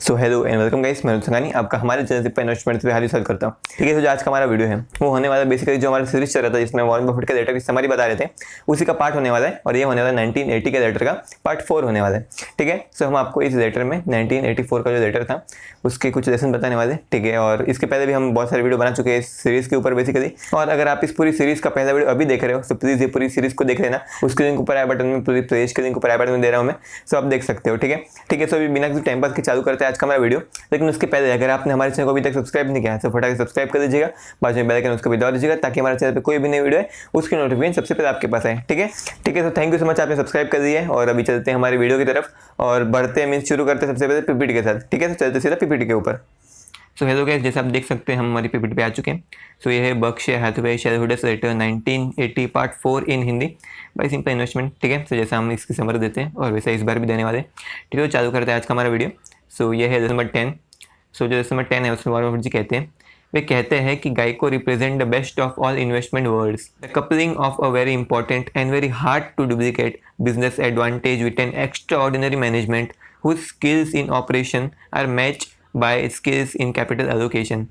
So hello and welcome guys, मैं संगानी आपका हमारे चैनल पे इन्वेस्टमेंट पे हार्दिक स्वागत करता हूँ। ठीक है, तो जो आज का हमारा वीडियो है वो होने वाला बेसिकली जो हमारा सीरीज चल रहा था जिसमें वॉरेन बफेट के लेटर की समरी बता रहे थे, उसी का पार्ट होने वाला है। और ये होने वाला है 1980 के लेटर का पार्ट 4 होने वाला है। ठीक है, सो हम आपको इस लेटर में 1984 का जो लेटर था उसके कुछ लेसन बताने वाले। ठीक है, और इसके पहले भी हम बहुत सारे वीडियो बना चुके हैं इस सीरीज के ऊपर बेसिकली। और अगर आप इस पूरी सीरीज का पहला वीडियो अभी देख रहे हो तो प्लीज ये पूरी सीरीज को देख लेना। उसके लिंक ऊपर आई बटन में, पूरी प्लेलिस्ट के लिंक ऊपर आई बटन में दे रहा हूँ मैं, सो आप देख सकते हो। ठीक है, ठीक है, सो अभी बिना किसी टाइम पास के चालू करते हैं आज का हमारा वीडियो। लेकिन उसके पहले अगर आपने हमारे चैनल को अभी तक सब्सक्राइब नहीं किया है तो फटाफट सब्सक्राइब कर दीजिएगा, बाद में बेल आइकन उसको भी दबा दीजिएगा ताकि हमारे चैनल पे कोई भी नई वीडियो है उसकी नोटिफिकेशन सबसे पहले आपके पास आए। ठीक है, ठीक है, तो थैंक यू सो मच, आपने सब्सक्राइब कर दिया है। और अभी चलते हैं हमारी वीडियो की तरफ और बढ़ते हैं, मीन्स शुरू करते हैं सबसे पहले पीपीटी के साथ। ठीक है, तो चलते सीधा पीपीटी के ऊपर। सो हेलो गाइस, जैसे आप देख सकते हैं हम हमारी पीपीटी पे आ चुके हैं। सो ये है Berkshire Hathaway shareholders letter 1980 part 4 in Hindi by simple investment. ठीक है, तो जैसा हम इसकी समरी देते हैं और वैसा इस बार भी देने वाले। ठीक है, तो चालू करते हैं आज का हमारा वीडियो। सो ये है नंबर 10। सो जो नंबर 10 है उसमें वॉरेन बफेट जी कहते हैं, वे कहते हैं कि GEICO represent the best of all investment worlds, the coupling of a very important and very hard to duplicate business advantage with an extraordinary management whose skills in operation are match by skills in capital allocation.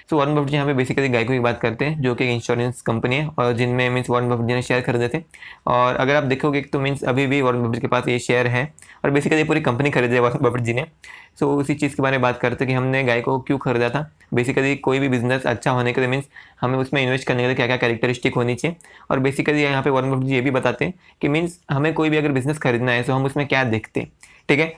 So Warren Buffett ji यहाँ पे basically गाइको की बात करते हैं जो कि एक insurance company है और जिनमें मीन्स वॉरेन बफेट जी ने शेयर खरीदे थे। और अगर आप देखोगे तो मीन्स अभी भी वॉरेन बफेट के पास ये शेयर है और बेसिकली पूरी कंपनी खरीदी है वॉरेन बफेट जी ने। सो उसी चीज़ के बारे में बात करते हैं कि हमने गाइको क्यों खरीदा था। बेसिकली कोई भी बिजनेस अच्छा होने के लिए मीन्स हमें उसमें इन्वेस्ट करने के लिए क्या क्या कैरेक्टरिस्टिक होनी चाहिए। और बेसिकली यहाँ पे वॉरेन बफेट जी ये भी बताते हैं कि मीन्स हमें कोई भी अगर बिजनेस खरीदना है तो हम उसमें क्या देखते हैं। ठीक है,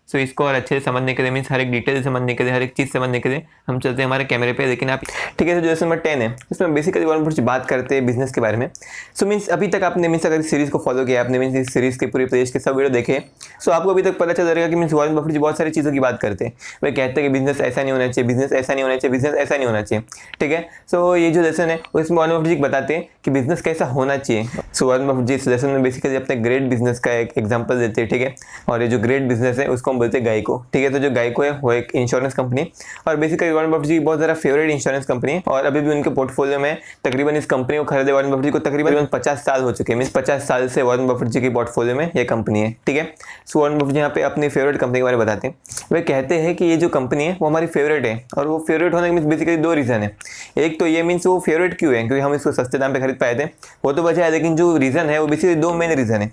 सो इसको और अच्छे से समझने के लिए मीन्स हर एक डिटेल समझने के लिए, हर एक चीज़ समझने के लिए हम चलते हैं हमारे कैमरे पे। लेकिन आप ठीक है, तो जो नंबर 10 है उसमें बेसिकली वॉरेन बफेट बात करते हैं बिजनेस के बारे में। सो मीन्स अभी तक आपने मीन्स अगर इस सीरीज को फॉलो किया, आपने मीन्स इस सीरीज के पूरी प्लेलिस्ट के सब वीडियो देखे, सो आपको अभी तक पता चल जाएगा कि मीन्स वॉरेन बफेट बहुत सारी चीज़ों की बात करते हैं। वे कहते हैं कि बिजनेस ऐसा नहीं होना चाहिए, बिजनेस ऐसा नहीं होना चाहिए, बिजनेस ऐसा नहीं होना चाहिए। ठीक है, सो ये जो लेसन है उसमें वॉरेन बफेट बताते हैं कि बिजनेस कैसा होना चाहिए। सो वॉरेन बफेट इस लेसन में बेसिकली अपने ग्रेट बिजनेस का एक एग्जाम्पल देते हैं। ठीक है, और ये जो ग्रेट बिजनेस है उसको हम बोलते हैं गाइको। ठीक है, तो जो गाइको है वो एक इंश्योरेंस कंपनी और बेसिकली वॉरेन बफेट जी बहुत ज़्यादा फेवरेट इंश्योरेंस कंपनी है। और अभी भी उनके पोर्टफोलियो में तकरीबन इस कंपनी को खरीदे वॉरेन बफेट जी को तकरीबन 50 साल हो चुके हैं। मीन्स 50 साल से वॉरेन बफेट जी की पोर्टफोलियो में ये कंपनी है। ठीक है, सो वॉरेन बफेट यहाँ पे अपनी फेवरेट कंपनी के बारे में बताते हैं। वे कहते हैं कि ये जो कंपनी है वो हमारी फेवरेट है और वो फेवरेट होने के मीन्स बेसिकली दो रीज़न है। एक तो ये मीन्स वो फेवरेट क्यों है, क्योंकि हम इसको सस्ते दाम पे खरीद पाए थे, वो तो वजह है। लेकिन जो रीज़न है वो बेसिकली दो मेन रीज़न है।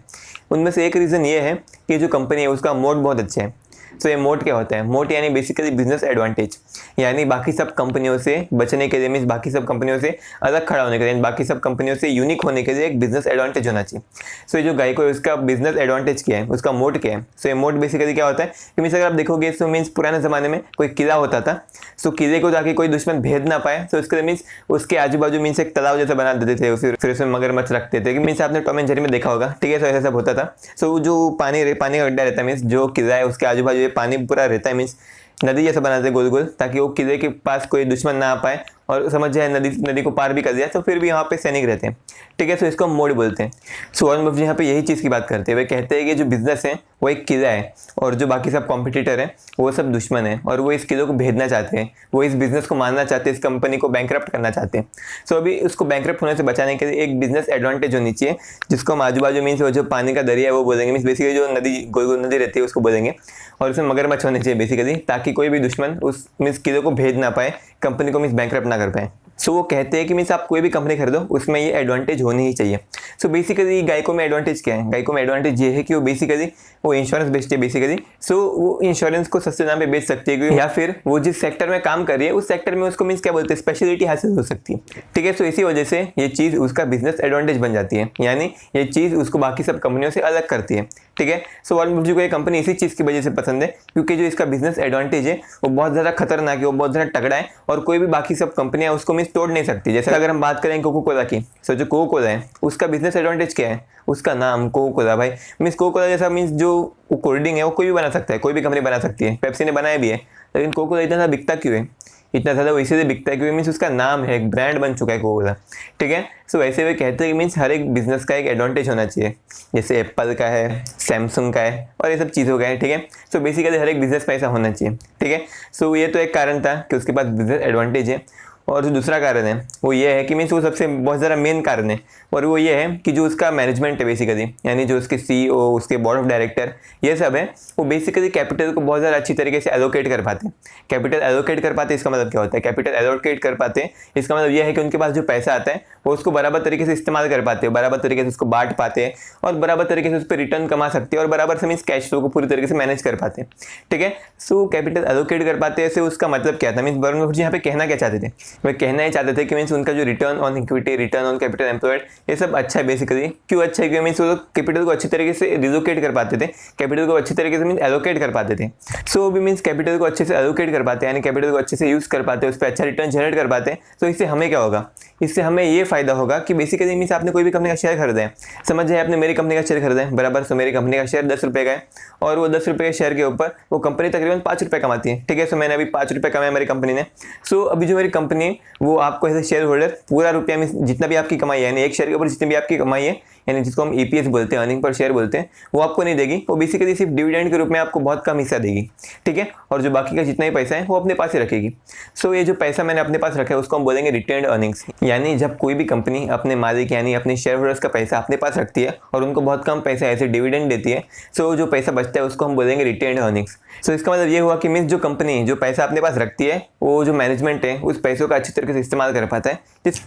उनमें से एक रीज़न ये है कि जो कंपनी है उसका मोड बहुत अच्छा है। तो ये मोड क्या होता है? मोड यानी बेसिकली बिजनेस एडवांटेज, यानी बाकी सब कंपनियों से बचने के लिए, मीन्स बाकी सब कंपनियों से अलग खड़ा होने के लिए, बाकी सब कंपनियों से यूनिक होने के लिए एक बिजनेस एडवांटेज होना चाहिए। सो ये जो गाइको है उसका बिजनेस एडवांटेज क्या है, उसका मोड क्या है? सो ये मोड बेसिकली क्या होता है कि मीन्स अगर आप देखोगे तो मीन्स पुराने ज़माने में कोई किला होता था, सो किले को जाके कोई दुश्मन भेद ना पाए, तो उसके लिए मीन्स उसके आजू बाजू मीन्स एक तालाब जैसा बना देते थे, फिर उसमें मगरमच्छ रखते थे। मीन्स आपने टॉम एंड जेरी में देखा होगा। ठीक है, तो ऐसा सब होता था। सो जो पानी का गड्ढा रहता है, मीन्स जो किला है उसके आजू बाजू पानी पूरा रहता है, मीन्स नदी जैसा बनाते गोल गोल, ताकि वो किले के पास कोई दुश्मन ना आ पाए और समझ जाए नदी को पार भी कर दिया तो फिर भी यहाँ पे सैनिक रहते हैं। ठीक है, तो इसको हम मोड बोलते हैं। सो वॉरेन बफेट यहाँ पे यही चीज़ की बात करते हैं। वे कहते हैं कि जो बिजनेस है वो एक किला है और जो बाकी सब कॉम्पिटिटर है वो सब दुश्मन है और वो इस किले को भेदना चाहते हैं, वो इस बिजनेस को मारना चाहते हैं, इस कंपनी को बैंकरप्ट करना चाहते हैं। सो अभी उसको बैंकरप्ट होने से बचाने के लिए एक बिजनेस एडवांटेज होनी चाहिए जिसको हम आजू बाजू मीन्स वो जो पानी का दरिया है वो बोलेंगे, मीन्स बेसिकली जो नदी गोल गोल नदी रहती है उसको बोलेंगे। और उसमें मगरमच्छ होने चाहिए बेसिकली, ताकि कोई भी दुश्मन उस मीन्स किले को भेद ना पाए, कंपनी को मीन्स बैंकरप्ट ना कर पाए। सो वो कहते हैं कि मीन्स आप कोई भी कंपनी खरीदो उसमें ये एडवांटेज होनी ही चाहिए। सो बेसिकली गाइको में एडवांटेज क्या है? गाइको में एडवांटेज ये है कि वो बेसिकली वो इंश्योरेंस बेचती है बेसिकली। सो वो इंश्योरेंस को सस्ते दाम पे बेच सकती है, या फिर वो जिस सेक्टर में काम कर रही है उस सेक्टर में उसको मीन्स क्या बोलते हैं, स्पेशलिटी हासिल हो सकती है। ठीक है, सो इसी वजह से ये चीज़ उसका बिजनेस एडवांटेज बन जाती है, यानी ये चीज़ उसको बाकी सब कंपनियों से अलग करती है। ठीक है, सो वॉरेन बफेट को ये कंपनी इसी चीज़ की वजह से पसंद है क्योंकि जो इसका बिजनेस एडवांटेज है वो बहुत ज़्यादा खतरनाक है, वो बहुत ज़्यादा तगड़ा है और कोई भी बाकी सब कंपनियां उसको मीन्स तोड़ नहीं सकती। जैसे अगर हम बात करें कोको कोला की, सो जो कोको कोला है उसका बिजनेस एडवांटेज क्या है? उसका नाम कोको कोला भाई, मीन्स कोको कोला जैसा मीन्स जो कोल्ड ड्रिंक है वो कोई भी बना सकता है, कोई भी कंपनी बना सकती है, पेप्सी ने बनाया भी है। लेकिन कोको कोला इतना ज़्यादा बिकता क्यों है? इतना ज़्यादा वो इसीलिए बिकता है क्योंकि मीन्स उसका नाम है, एक ब्रांड बन चुका है कोको कोला। ठीक है, सो वैसे वे कहते हैं कि मीन्स हर एक बिजनेस का एक एडवांटेज होना चाहिए, जैसे एप्पल का है, सैमसंग का है और ये सब चीज़ों का है। ठीक है, सो बेसिकली हर एक बिजनेस में ऐसा होना चाहिए। ठीक है, सो ये तो एक कारण था कि उसके पास बिजनेस एडवांटेज है। और जो दूसरा कारण है वो ये है कि मीन्स वो सबसे बहुत ज़्यादा मेन कारण है, और वो ये है कि जो उसका मैनेजमेंट है बेसिकली, यानी जो उसके सीईओ, उसके बोर्ड ऑफ डायरेक्टर, ये सब है, वो बेसिकली कैपिटल को बहुत ज़्यादा अच्छी तरीके से एलोकेट कर पाते हैं। कैपिटल एलोकेट कर पाते हैं इसका मतलब क्या होता है? कैपिटल एलोकेट कर पाते हैं इसका मतलब ये है कि उनके पास जो पैसा आता है वो उसको बराबर तरीके से इस्तेमाल कर पाते हैं, बराबर तरीके से उसको बांट पाते हैं, और बराबर तरीके से उस पर रिटर्न कमा सकते हैं, और बराबर से मीन्स कैश फ्लो को पूरी तरीके से मैनेज कर पाते हैं। ठीक है, सो कैपिटल एलोकेट कर पाते हैं, ऐसे उसका मतलब क्या था? मीन्स वरुण बफेट जी यहाँ पे कहना क्या चाहते थे? वे कहना ही चाहते थे कि मीन्स उनका जो return on equity, return on capital employed, ये सब अच्छा है बेसिकली। क्यों अच्छा है? क्योंकि मीन्स वो कैपिटल को अच्छी तरीके से रिलोकेट कर पाते थे, कैपिटल को अच्छी तरीके से मीन्स एलोकेट कर पाते थे। सो भी मीन्स कैपिटल को अच्छे से एलोकेट कर पाते हैं, यानी कैपिटल को अच्छे से यूज कर पाते हैं, उस पर अच्छा रिटर्न जनरेट कर पाते हैं। तो इससे हमें क्या होगा? इससे हमें ये फायदा होगा कि बेसिकली मीन्स आपने कोई भी कंपनी का शेयर खरीदा है, समझ जाए आपने मेरी कंपनी का शेयर खरीदा है बराबर, सो मेरी कंपनी का शेयर 10 रुपये का है, और वो 10 रुपये के शेयर के ऊपर वो कंपनी तकरीबन 5 रुपये कमाती है। ठीक है, सो मैंने अभी 5 रुपये कमाया मेरी कंपनी ने। सो अभी जो मेरी कंपनी है वो आपको एज ए शेयर होल्डर पूरा रुपया मीन्स जितना भी आपकी कमाई है, यानी एक शेयर के ऊपर जितनी भी आपकी कमाई है, यानी जिसको हम ईपीएस बोलते हैं, अर्निंग पर शेयर बोलते हैं, वो आपको नहीं देगी। वो बेसिकली सिर्फ डिविडेंड के रूप में आपको बहुत कम हिस्सा देगी। ठीक है, और जो बाकी का जितना ही पैसा है वो अपने पास ही रखेगी। सो ये जो पैसा मैंने अपने पास रखा है उसको हम बोलेंगे रिटेन्ड अर्निंग्स। यानी जब कोई भी कंपनी अपने मालिक यानी अपने शेयर होल्डर्स का पैसा अपने पास रखती है और उनको बहुत कम पैसा ऐसे डिविडेंड देती है, सो जो पैसा बचता है उसको हम बोलेंगे रिटेन्ड अर्निंग्स। सो इसका मतलब ये हुआ कि मीन्स जो कंपनी जो पैसा अपने पास रखती है, वो जो मैनेजमेंट है उस पैसों का अच्छी तरीके से इस्तेमाल कर पाता है,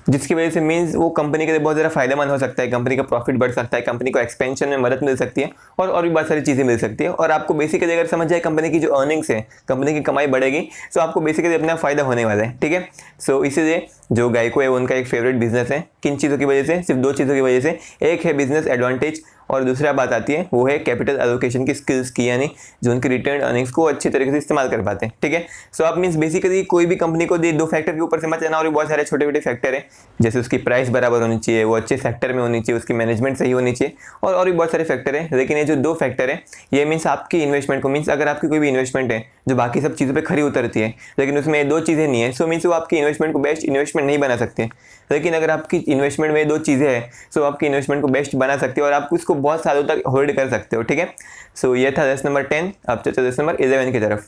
जिसकी वजह से मीन्स वो कंपनी के लिए बहुत ज़्यादा फायदेमंद हो सकता है, कंपनी का प्रॉफिट बढ़ सकता है, कंपनी को एक्सपेंशन में मदद मिल सकती है, और भी बहुत सारी चीज़ें मिल सकती है। और आपको बेसिकली अगर समझ जाए कंपनी की जो अर्निंग्स है, कंपनी की कमाई बढ़ेगी, तो आपको बेसिकली अपना फायदा होने वाला है। ठीक है, सो इसीलिए जो गाइको है उनका एक फेवरेट बिजनेस है। किन चीज़ों की वजह से? सिर्फ 2 चीज़ों की वजह से। एक है बिजनेस एडवांटेज, और दूसरा बात आती है वो है कैपिटल एलोकेशन की स्किल्स की, यानी जो उनकी रिटर्न अर्निंग्स को अच्छी तरीके से इस्तेमाल कर पाते हैं। ठीक है, सो आप मीन्स बेसिकली कोई भी कंपनी को 2 फैक्टर के ऊपर से मत लेना, और भी बहुत सारे छोटे छोटे फैक्टर है, जैसे उसकी प्राइस बराबर होनी चाहिए, वो अच्छे सेक्टर में होनी चाहिए, उसकी मैनेजमेंट सही होनी चाहिए, और भी बहुत सारे फैक्टर है। लेकिन ये जो 2 फैक्टर है ये मीन्स आपकी इन्वेस्टमेंट को, मीन्स अगर आपकी कोई भी इन्वेस्टमेंट है जो बाकी सब चीज़ों पर खरी उतरती है, लेकिन उसमें 2 चीज़ें नहीं है, सो मीन्स वो आपकी इन्वेस्टमेंट को बेस्ट इन्वेस्टमेंट नहीं बना सकते। लेकिन अगर आपकी इन्वेस्टमेंट में 2 चीज़ें हैं, सो आपकी इन्वेस्टमेंट को बेस्ट बना सकते हो और आप उसको बहुत सालों तक होल्ड कर सकते हो। ठीक है, सो ये था लेसन नंबर 10। अब चलते लेसन नंबर 11 की तरफ।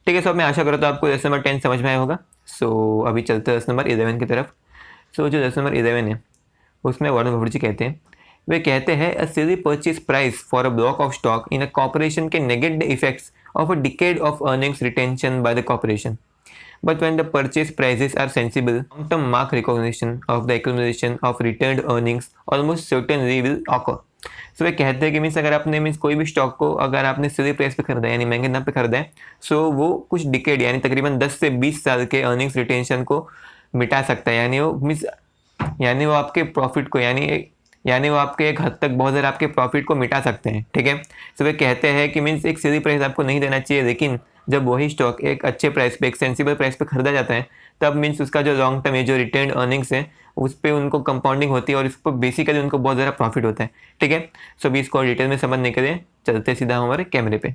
ठीक है, सो मैं आशा करता हूँ आपको लेसन नंबर 10 समझ में आया होगा। सो अभी चलते हैं लेसन नंबर 11 की तरफ। सो जो लेसन नंबर 11 है उसमें वरुण बफेट जी कहते हैं, वे कहते हैं a silly purchase price for a block of stock in a corporation can negate the effects of a decade of earnings retention by the corporation, but when the purchase prices are sensible, long-term mark recognition of the accumulation of returned earnings almost certainly will occur. So वे कहते हैं कि means अगर आपने means कोई भी stock को अगर आपने सिली प्राइस पे खरीदा है यानी महंगे दाम पे खरीदा है, सो वो कुछ डिकेड यानी तकरीबन 10 से 20 साल के अर्निंग्स रिटेंशन को मिटा सकता है, यानी वो आपके प्रॉफिट को यानी वो आपके एक हद तक बहुत ज़्यादा आपके प्रॉफिट को मिटा सकते हैं। ठीक है, सो वे कहते हैं कि मीन्स एक सिली प्राइस आपको नहीं देना चाहिए, लेकिन जब वही स्टॉक एक अच्छे प्राइस पे, एक सेंसिबल प्राइस पे खरीदा जाता है, तब मीन्स उसका जो लॉन्ग टर्म जो रिटर्न अर्निंग्स है उस पर उनको कंपाउंडिंग होती है और इस पर बेसिकली उनको बहुत ज़्यादा प्रॉफिट होता है। ठीक है, सो अभी इसको डिटेल में समझने के लिए चलते सीधा हमारे कैमरे पे।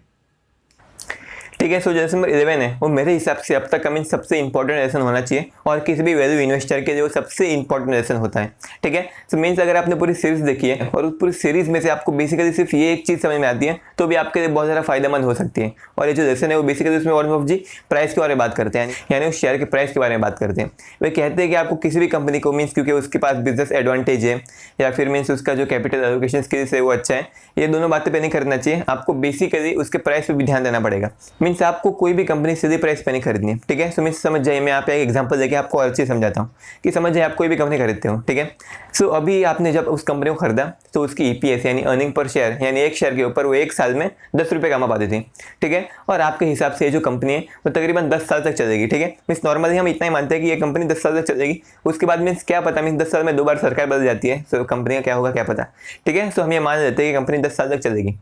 ठीक है, सो लेसन नंबर 11 है वो मेरे हिसाब से अब तक का मीन्स सबसे इंपॉर्टेंट लेसन होना चाहिए, और किसी भी वैल्यू इन्वेस्टर के लिए वो सबसे इंपॉर्टेंट लेसन होता है। ठीक है, सो मीन्स अगर आपने पूरी सीरीज देखी है और उस पूरी सीरीज में से आपको बेसिकली सिर्फ ये एक चीज़ समझ में आती है, तो भी आपके लिए बहुत ज़्यादा फायदेमंद हो सकती है। और ये जो लेसन है वो बेसिकली उसमें वरुण बफेट जी प्राइस के बारे में बात करते हैं, यानी उस शेयर के प्राइस के बारे में बात करते हैं। वे कहते हैं कि आपको किसी भी कंपनी को मीन्स क्योंकि उसके पास बिजनेस एडवांटेज है या फिर मीन्स उसका जो कैपिटल एलोकेशन स्किल्स है वो अच्छा है, ये दोनों बातें पे नहीं करना चाहिए, आपको बेसिकली उसके प्राइस पे भी ध्यान देना पड़ेगा। मीन्स आपको कोई भी कंपनी सीधी प्राइस पे नहीं खरीदनी है। ठीक है, सो मीन्स समझ जाइए, मैं यहाँ पे एक एग्जांपल देके आपको और अच्छे समझाता हूँ कि समझ जाइए आप कोई भी कंपनी खरीदते हो। ठीक है, सो अभी आपने जब उस कंपनी को खरीदा तो उसकी ईपीएस यानी अर्निंग पर शेयर यानी एक शेयर के ऊपर वो 1 साल में 10 रुपये कमा पाती थी। ठीक है, और आपके हिसाब से ये जो कंपनी है वो तकरीबन 10 साल तक चलेगी। ठीक है, मीन्स नॉर्मली हम इतना ही मानते हैं कि ये कंपनी 10 साल तक चलेगी, उसके बाद मीन्स क्या पता, मीन्स 10 साल में 2 बार सरकार बदल जाती है, सो कंपनी का क्या होगा क्या पता। ठीक है, सो हम ये मान लेते हैं कि कंपनी 10 साल तक चलेगी।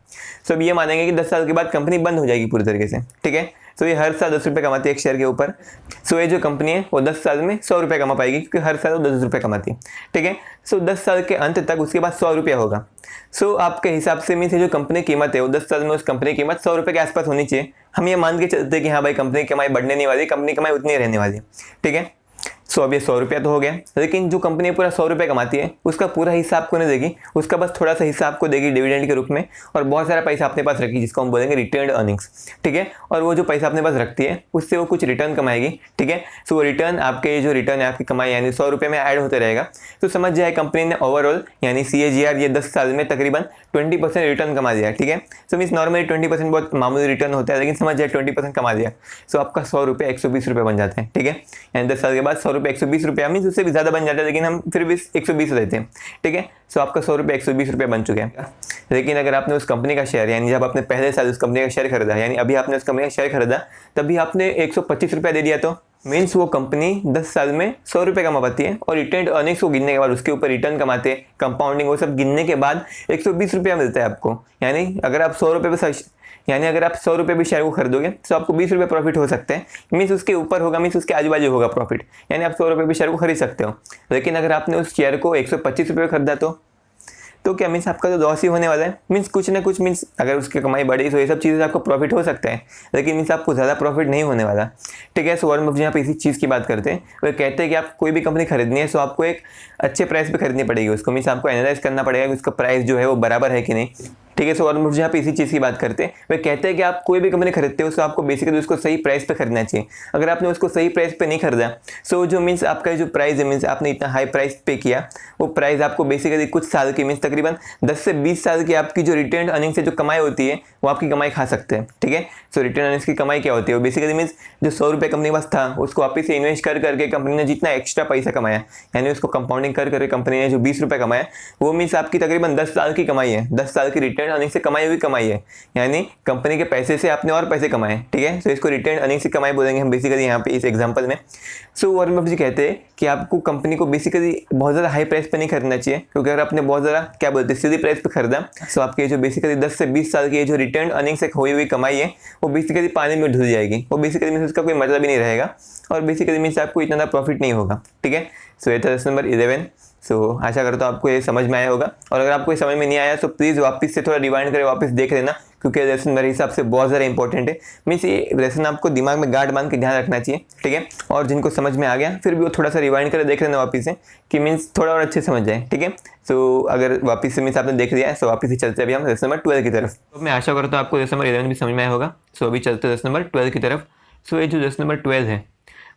सो अब ये मानेंगे कि 10 साल के बाद कंपनी बंद हो जाएगी पूरी तरीके से। ठीक है, सो ये हर साल 10 रुपये कमाती है एक शेयर के ऊपर। सो ये जो कंपनी है वो 10 साल में 100 रुपये कमा पाएगी, क्योंकि हर साल वो 10 रुपये कमाती है। ठीक है, सो 10 साल के अंत तक उसके बाद 100 रुपया होगा। सो आपके हिसाब से मीन्स जो कंपनी की कीमत है वो 10 साल में उस कंपनी की कीमत 100 रुपये के आसपास होनी चाहिए। हम ये मान के चलते हैं कि हाँ भाई कंपनी की कमाई बढ़ने नहीं वाली, कंपनी की कमाई उतनी ही रहने वाली है। ठीक है, सो अब ये 100 रुपया तो हो गया, लेकिन जो कंपनी पूरा 100 रुपये कमाती है उसका पूरा हिस्सा आपको नहीं देगी, उसका बस थोड़ा सा हिस्सा आपको देगी डिविडेंड के रूप में, और बहुत सारा पैसा अपने पास रखी जिसको हम बोलेंगे रिटेन्ड अर्निंग्स, ठीक है। और वो जो पैसा अपने पास रखती है उससे वो कुछ रिटर्न कमाएगी, ठीक है। सो वो रिटर्न आपके जो रिटर्न है आपकी कमाई यानी 100 रुपये में ऐड होते रहेगा। तो समझ जाए कंपनी ने ओवरऑल यानी CAGR ये 10 साल में तकरीबन 20% रिटर्न कमा दिया, ठीक है। सो मीन्स नॉर्मली 20% बहुत मामूली रिटर्न होता है, लेकिन समझ जाए 20% कमा दिया। सो आपका 100 रुपये 120 रुपये बन जाते हैं, ठीक है। यानी 10 साल के बाद 100 रुपये 120 रुपये, मीन्स उससे भी ज़्यादा बन जाता है, लेकिन हम फिर भी 120 देते हैं, ठीक है। सो आपका 100 रुपये 120 रुपये बन चुके हैं। लेकिन अगर आपने उस कंपनी का शेयर यानी जब आपने पहले साल उस कंपनी का शेयर खरीदा, यानी अभी आपने उस कंपनी का शेयर खरीदा तभी आपने 125 रुपये दे दिया, तो मीन्स वो कंपनी 10 साल में 100 रुपये कमा पाती है, और रिटेन्ड अर्निंग्स को गिनने के बाद उसके ऊपर रिटर्न कमाते हैं, कंपाउंडिंग वो सब गिनने के बाद 120 रुपया मिलता है आपको। यानी अगर आप 100 रुपये पे यानी अगर आप 100 रुपये भी शेयर को खरीदोगे तो आपको 20 रुपये प्रॉफिट हो सकते हैं, मीन्स उसके ऊपर होगा, मीन्स उसके आजू बाजू होगा प्रॉफिट, यानी आप 100 रुपये भी शेयर को खरीद सकते हो। लेकिन अगर आपने उस शेयर को 125 रुपये खरीदा तो क्या मीन्स आपका तो लॉस ही होने वाला है, मीन्स कुछ ना कुछ, मीन्स अगर उसकी कमाई बढ़ी तो ये सब चीज़ें आपको प्रॉफिट हो सकता है, लेकिन मीन्स आपको ज़्यादा प्रॉफिट नहीं होने वाला, ठीक है। सो वॉरेन बफेट यहाँ पे इसी चीज़ की बात करते हैं, वो कहते हैं कि आप कोई भी कंपनी खरीदनी है तो आपको एक अच्छे प्राइस पे खरीदनी पड़ेगी उसको, मीन्स आपको एनालाइज करना पड़ेगा कि उसका प्राइस जो है वो बराबर है कि नहीं, ठीक है। सो वॉरेन बफेट यहाँ पे इसी चीज़ की बात करते हैं, वे कहते हैं कि आप कोई भी कंपनी खरीदते हो तो आपको बेसिकली उसको सही प्राइस पे खरीदना चाहिए। अगर आपने उसको सही प्राइस पे नहीं खरीदा सो जो मीन्स आपका जो प्राइस है, मीन्स आपने इतना हाई प्राइस पे किया, वो प्राइस आपको बेसिकली कुछ साल की मीन्स तकरीबन 10 से 20 साल की आपकी जो रिटेन्ड अर्निंग से जो कमाई होती है वो आपकी कमाई खा सकते हैं, ठीक है। सो रिटेन्ड अर्निंग्स की कमाई क्या होती है, वो बेसिकली मीन्स जो 100 रुपये कंपनी के पास था उसको वापस से इन्वेस्ट कर करके कंपनी ने जितना एक्स्ट्रा पैसा कमाया, यानी उसको कंपाउंडिंग कर करके कंपनी ने जो 20 रुपये कमाया, वो मीन्स आपकी तकरीबन 10 साल की कमाई है, 10 साल की रिटेन्ड अर्निंग से कमाई हुई कमाई है, यानी कंपनी के पैसे से आपने और पैसे कमाए, ठीक है। सो इसको रिटेन्ड अर्निंग्स की कमाई बोलेंगे हम बेसिकली यहाँ पे इस एग्जांपल में। सो वॉरेन बफेट जी कहते हैं कि आपको कंपनी को बेसिकली बहुत ज़्यादा हाई प्राइस पे नहीं खरीदना चाहिए, क्योंकि अगर आपने बहुत ज़्यादा क्या बोलते हैं सीधी प्राइस पे खरीदा सो आपके जो बेसिकली 10 से 20 साल की जो रिटेन्ड अर्निंग से हुई हुई कमाई है वो बेसिकली पानी में धुल जाएगी, वो बेसिकली मीन्स उसका कोई मतलब ही नहीं रहेगा, और बेसिकली मीन्स आपको इतना प्रॉफिट नहीं होगा, ठीक है। सो ये था लेसन नंबर 11। सो आशा करता हूँ आपको ये समझ में आया होगा, और अगर आपको ये समझ में नहीं आया तो प्लीज़ वापस से थोड़ा रिवाइंड करके वापस देख लेना, क्योंकि लेसन मेरे हिसाब से बहुत ज़्यादा इंपॉर्टेंट है, मीन्स ये लेसन आपको दिमाग में गांठ बांध के ध्यान रखना चाहिए, ठीक है। और जिनको समझ में आ गया फिर भी वो थोड़ा सा रिवाइंड करके देख लेना वापस से कि मीन्स थोड़ा और अच्छे समझ जाए, ठीक है। सो अगर वापस से मीन्स आपने देख लिया है तो वापस से चलते हैं अभी हम लेसन नंबर 12 की तरफ। तो मैं आशा करता हूँ आपको लेसन नंबर 11 भी समझ में आया होगा। सो अभी चलते हैं लेसन नंबर 12 की तरफ। सो ये जो लेसन नंबर 12 है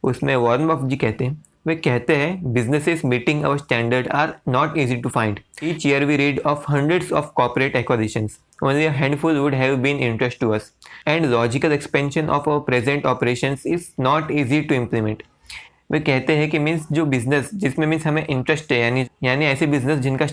उसमें वॉरेन बफेट जी कहते हैं, वे कहते हैं businesses meeting our standard are not easy to find. Each year we read of hundreds of corporate acquisitions, only a handful would have been interest to us, and logical expansion of our present operations is not easy to implement। वे कहते हैं कि means जो business जिसमें means हमें interest है, यानी ऐसे business जिनका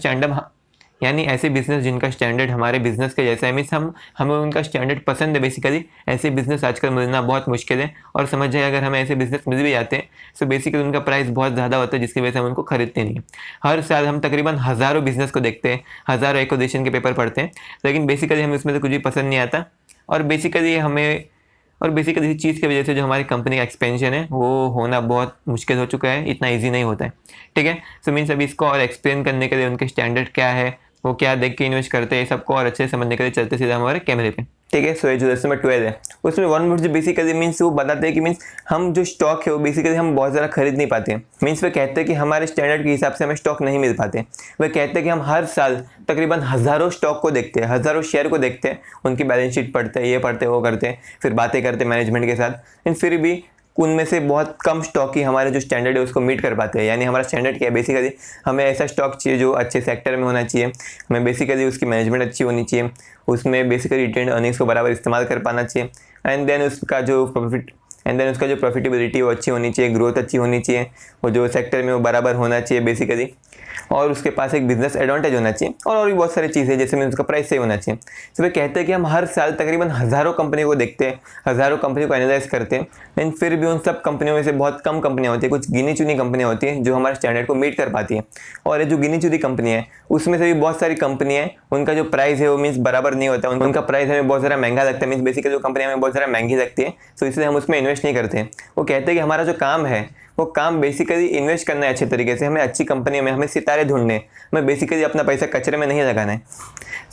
स्टैंडर्ड हमारे बिजनेस के जैसा है, मीन्स हमें उनका स्टैंडर्ड पसंद है। बेसिकली ऐसे बिजनेस आजकल मिलना बहुत मुश्किल है, और समझ जाए अगर हमें ऐसे बिजनेस मिल भी जाते हैं तो बेसिकली उनका प्राइस बहुत ज़्यादा होता है, जिसकी वजह से हम उनको खरीदते नहीं। हर साल हम तकरीबन हज़ारों बिजनेस को देखते हैं, हज़ारों एक्विजिशन के पेपर पढ़ते हैं, लेकिन बेसिकली हमें उसमें से कुछ भी पसंद नहीं आता, और बेसिकली इसी चीज़ की वजह से जो हमारी कंपनी का एक्सपेंशन है वो होना बहुत मुश्किल हो चुका है, इतना इजी नहीं होता है, ठीक है। सो मीन्स अभी इसको और एक्सप्लेन करने के लिए उनके स्टैंडर्ड क्या है, वो क्या देख के इन्वेस्ट करते हैं, सबको और अच्छे से समझने के लिए चलते सीधा हमारे कैमरे पे, ठीक है। सो ये जो लेसन नंबर 12 है उसमें वॉरेन बफेट जो बेसिकली मीन्स वो बताते हैं कि मीन्स हम जो स्टॉक है वो बेसिकली हम बहुत ज़्यादा खरीद नहीं पाते, मीन्स वे कहते हैं कि हमारे स्टैंडर्ड के हिसाब से हमें स्टॉक नहीं मिल पाते। वे कहते हैं कि हम हर साल तकरीबन हज़ारों स्टॉक को देखते हैं, हज़ारों शेयर को देखते हैं, उनकी बैलेंस शीट पढ़ते हैं, ये पढ़ते हैं वो करते हैं, फिर बातें करते हैं मैनेजमेंट के साथ, लेकिन फिर भी उनमें से बहुत कम स्टॉक ही हमारे जो स्टैंडर्ड है उसको मीट कर पाते हैं। यानी हमारा स्टैंडर्ड क्या है, बेसिकली हमें ऐसा स्टॉक चाहिए जो अच्छे सेक्टर में होना चाहिए, हमें बेसिकली उसकी मैनेजमेंट अच्छी होनी चाहिए, उसमें बेसिकली रिटेन्ड अर्निंग्स को बराबर इस्तेमाल कर पाना चाहिए, एंड देन उसका जो प्रॉफिटेबिलिटी वो अच्छी होनी चाहिए, ग्रोथ अच्छी होनी चाहिए, वो जो सेक्टर में वो बराबर होना चाहिए बेसिकली, और उसके पास एक बिजनेस एडवांटेज होना चाहिए, और भी बहुत सारी चीज़ें जैसे में उसका प्राइस सही होना चाहिए। तो वे कहते हैं कि हम हर साल तकरीबन हज़ारों कंपनी को देखते हैं, हज़ारों कंपनी को एनालाइज करते हैं, लेकिन फिर भी उन सब कंपनियों में से बहुत कम कंपनियां होती है, कुछ गिनी चुनी कंपनियां होती हैं जो हमारे स्टैंडर्ड को मीट कर पाती हैं, और ये जो गिनी चुनी कंपनी है उसमें से भी बहुत सारी कंपनियां उनका जो प्राइस है वो मीन्स बराबर नहीं होता, उनका प्राइस हमें बहुत ज़्यादा महंगा लगता है, मीन्स बेसिकली जो कंपनी हमें बहुत ज़्यादा महंगी लगती है, तो इसलिए हम उसमें इन्वेस्ट इन्वेस्ट नहीं करते हैं। वो कहते हैं कि हमारा जो काम है वो काम बेसिकली इन्वेस्ट करना है अच्छे तरीके से, हमें अच्छी कंपनियों में हमें सितारे ढूंढने, हमें बेसिकली अपना पैसा कचरे में नहीं लगाना है।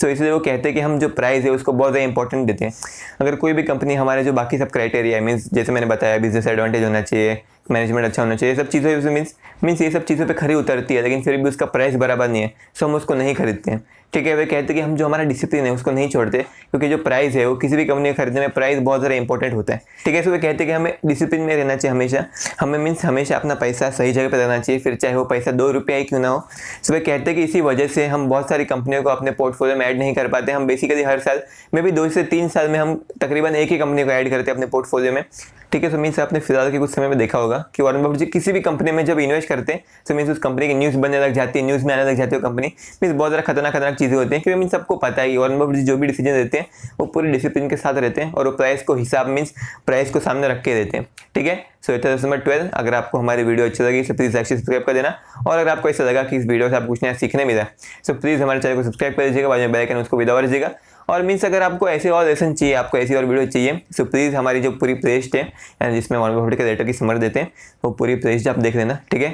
सो इसलिए वो कहते हैं कि हम जो प्राइस है उसको बहुत ज़्यादा इंपॉर्टेंट देते हैं। अगर कोई भी कंपनी हमारे जो बाकी सब क्राइटेरिया मीन्स जैसे मैंने बताया बिजनेस एडवांटेज होना चाहिए, मैनेजमेंट अच्छा होना चाहिए, ये सब चीज़ें मीन्स ये सब चीज़ों पे खरी उतरती है, लेकिन फिर भी उसका प्राइस बराबर नहीं है, सो हम उसको नहीं खरीदते हैं। ठीक है, वे कहते हैं कि हम जो हमारा डिसिप्लिन है उसको नहीं छोड़ते, क्योंकि जो प्राइस है वो किसी भी कंपनी को खरीदने में प्राइस बहुत ज़्यादा इंपॉर्टेंट होता है। ठीक है, सो वे कहते हैं कि हमें डिसिप्लिन में रहना चाहिए हमेशा, हमें मीन्स हमेशा अपना पैसा सही जगह पर रहना चाहिए, फिर चाहे वो पैसा 2 रुपया ही क्यों ना हो। सो वे कहते हैं कि इसी वजह से हम बहुत सारी कंपनियों को अपने पोर्टफोलियो में ऐड नहीं कर पाते। हम बेसिकली हर साल में भी 2 से 3 साल में हम तकरीबन एक ही कंपनी को ऐड करते हैं अपने पोर्टफोलियो में। ठीक है, सो मीन्स आपने फिलहाल के कुछ समय में देखा होगा कि वॉरेन बफेट जी किसी भी कंपनी में जब इन्वेस्ट करते हैं तो मीन्स उस कंपनी की न्यूज़ बनने लग जाती है, न्यूज़ में आने लग जाती है कंपनी, मीन्स बहुत ज़्यादा खतरनाक चीज़ें होती हैं, क्योंकि मीन्स सबको पता है कि वॉरेन बफेट जी जो भी डिसीजन देते हैं वो पूरी डिसिप्लिन के साथ रहते हैं और वो प्राइस को हिसाब मीन्स प्राइस को सामने रख के देते हैं। ठीक है, सो इट इज नंबर 12। अगर आपको हमारी वीडियो अच्छी लगी तो प्लीज़ सब्सक्राइब कर देना, और अगर आपको ऐसा लगा कि इस वीडियो से आपको कुछ नया सीखने मिला सो प्लीज़ हमारे चैनल को सब्सक्राइब कर दीजिएगा, बाद में बेल आइकन उसको भी दबा दीजिएगा। और मीन्स अगर आपको ऐसे और लेसन चाहिए, आपको ऐसी और वीडियो चाहिए सो प्लीज़ हमारी जो पूरी प्लेलिस्ट है यानी जिसमें वॉरेन बफेट के लेटर की समर देते हैं वो पूरी प्लेलिस्ट आप देख लेना। ठीक है,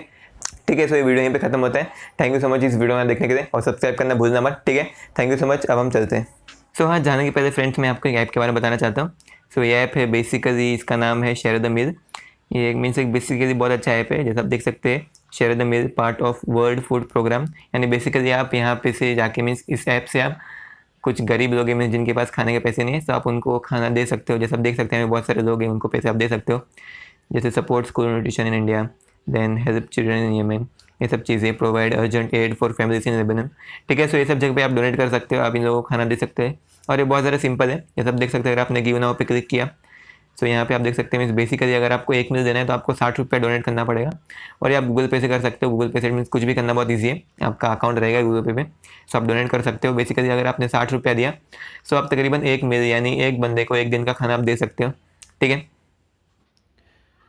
ठीक है, सो ये वीडियो यहीं पे खत्म होता है। थैंक यू सो मच इस वीडियो में देखने के लिए, और सब्सक्राइब करना भूलना मत। ठीक है, थैंक यू सो मच। अब हम चलते हैं। सो हाँ, जाने के पहले फ्रेंड्स मैं आपको एक ऐप के बारे में बताना चाहता हूँ। सो ये ऐप है बेसिकली, इसका नाम है शेयर द मील। ये मीन्स एक बेसिकली बहुत अच्छा ऐप है, जैसे आप देख सकते हैं share the meal part of world food programme. यानी बेसिकली आप यहाँ पे से जाके मीन्स इस ऐप से आप कुछ गरीब लोग हैं जिनके पास खाने के पैसे नहीं है, तो आप उनको खाना दे सकते हो। जैसे आप देख सकते हैं बहुत सारे लोग हैं उनको पैसे आप दे सकते हो, जैसे support school nutrition in India, then help children in Yemen, ये सब चीज़ें, provide urgent aid for families in Lebanon. ठीक है, सो ये सब जगह पे आप डोनेट कर सकते हो, आप इन लोगों को खाना दे सकते हैं, और ये बहुत ज़्यादा सिंपल है। जैसे आप देख सकते हैं अगर आपने गिव नाउ पे क्लिक किया सो यहाँ पे आप देख सकते हैं मीन्स बेसिकली अगर आपको 1 मील देना है तो आपको 60 रुपये डोनेट करना पड़ेगा, और ये आप गूगल पे से कर सकते हो। गूगल पे से मीन्स कुछ भी करना बहुत ईजी है, आपका अकाउंट रहेगा गूगल पे सो आप डोनेट कर सकते हो। बेसिकली अगर आपने 60 रुपया दिया सो आप तकरीबन 1 मील यानी एक बंदे को 1 दिन का खाना आप दे सकते हो। ठीक है,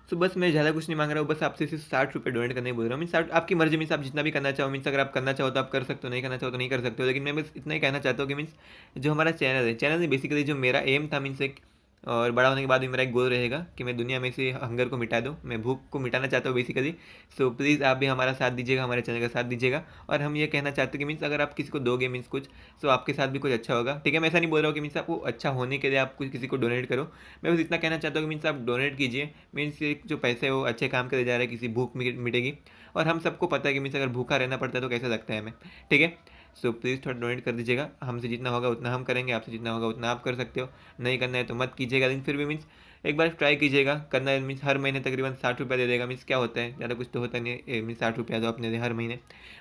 तो बस मैं ज़्यादा कुछ नहीं मांग रहा हूँ, बस आपसे सिर्फ 60 रुपये डोनेट करने बोल रहा हूँ। मीन्स आपकी मर्जी, मीन्स आप जितना भी करना चाहो, मीन्स अगर आप करना चाहो तो आप कर सकते हो, नहीं करना चाहो तो नहीं कर सकते हो। लेकिन मैं बस इतना ही कहना चाहता हूँ कि मीन्स जो हमारा चैनल है बेसिकली जो मेरा एम था मीन्स एक, और बड़ा होने के बाद भी मेरा एक गोल रहेगा कि मैं दुनिया में से हंगर को मिटा दूँ, मैं भूख को मिटाना चाहता हूँ बेसिकली। सो प्लीज़ आप भी हमारा साथ दीजिएगा, हमारे चैनल का साथ दीजिएगा। और हम ये कहना चाहते हैं कि मीन्स अगर आप किसी को दोगे मीन्स कुछ, तो आपके साथ भी कुछ अच्छा होगा। ठीक है, मैं ऐसा नहीं बोल रहा हूँ कि मीन्स आपको अच्छा होने के लिए आप कुछ किसी को डोनेट करो, मैं बस इतना कहना चाहता हूँ कि मीन्स आप डोनेट कीजिए, मीन्स जो पैसे है वो अच्छे काम के लिए जा रहा है, किसी भूख मिटेगी। और हम सबको पता है कि मीन्स अगर भूखा रहना पड़ता है तो कैसा लगता है हमें। ठीक है, सो प्लीज़ थोड़ा डोनेट कर दीजिएगा, हमसे जितना होगा उतना हम करेंगे, आपसे जितना होगा उतना आप कर सकते हो। नहीं करना है तो मत कीजिएगा, लेकिन फिर भी मीन्स एक बार ट्राई कीजिएगा करना है। मीन्स हर महीने तकरीबन 60 रुपया दे देगा, मीन्स क्या होता है, ज़्यादा कुछ तो होता नहीं है। मीन्स 60 रुपया दो अपने हर महीने,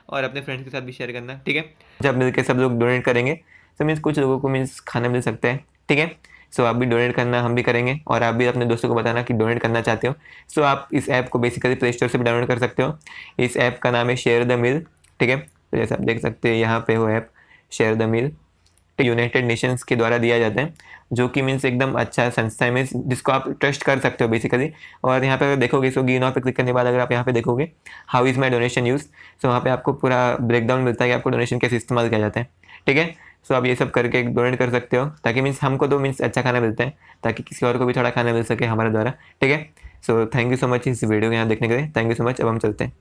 और अपने फ्रेंड्स के साथ भी शेयर करना। ठीक है, जब मिलकर सब लोग डोनेट करेंगे तो मीन्स कुछ लोगों को मीन्स खाना मिल सकता है। ठीक है, सो आप भी डोनेट करना, हम भी करेंगे, और आप भी अपने दोस्तों को बताना कि डोनेट करना चाहते हो। सो आप इस ऐप को बेसिकली प्ले स्टोर से भी डाउनलोड कर सकते हो। इस ऐप का नाम है शेयर द मील। ठीक है, तो जैसे आप देख सकते हैं यहाँ पे वो app share the meal United Nations के द्वारा दिया जाता है, जो कि मीन्स एकदम अच्छा संस्था है मीन्स जिसको आप ट्रस्ट कर सकते हो बेसिकली। और यहाँ पे अगर देखोगे सो गिव नाउ पे क्लिक करने के बाद अगर आप यहाँ पे देखोगे how is my donation use, so वहाँ पे आपको पूरा ब्रेकडाउन मिलता है कि आपको डोनेशन कैसे इस्तेमाल किया जाता है। ठीक है, सो आप ये सब करके डोनेट कर सकते हो, ताकि मीन्स हमको तो मीन्स अच्छा खाना मिलता है, ताकि किसी और को भी थोड़ा खाना मिल सके हमारे द्वारा। ठीक है, so thank you so much इस वीडियो को यहाँ देखने के लिए, थैंक यू सो मच। अब हम चलते हैं।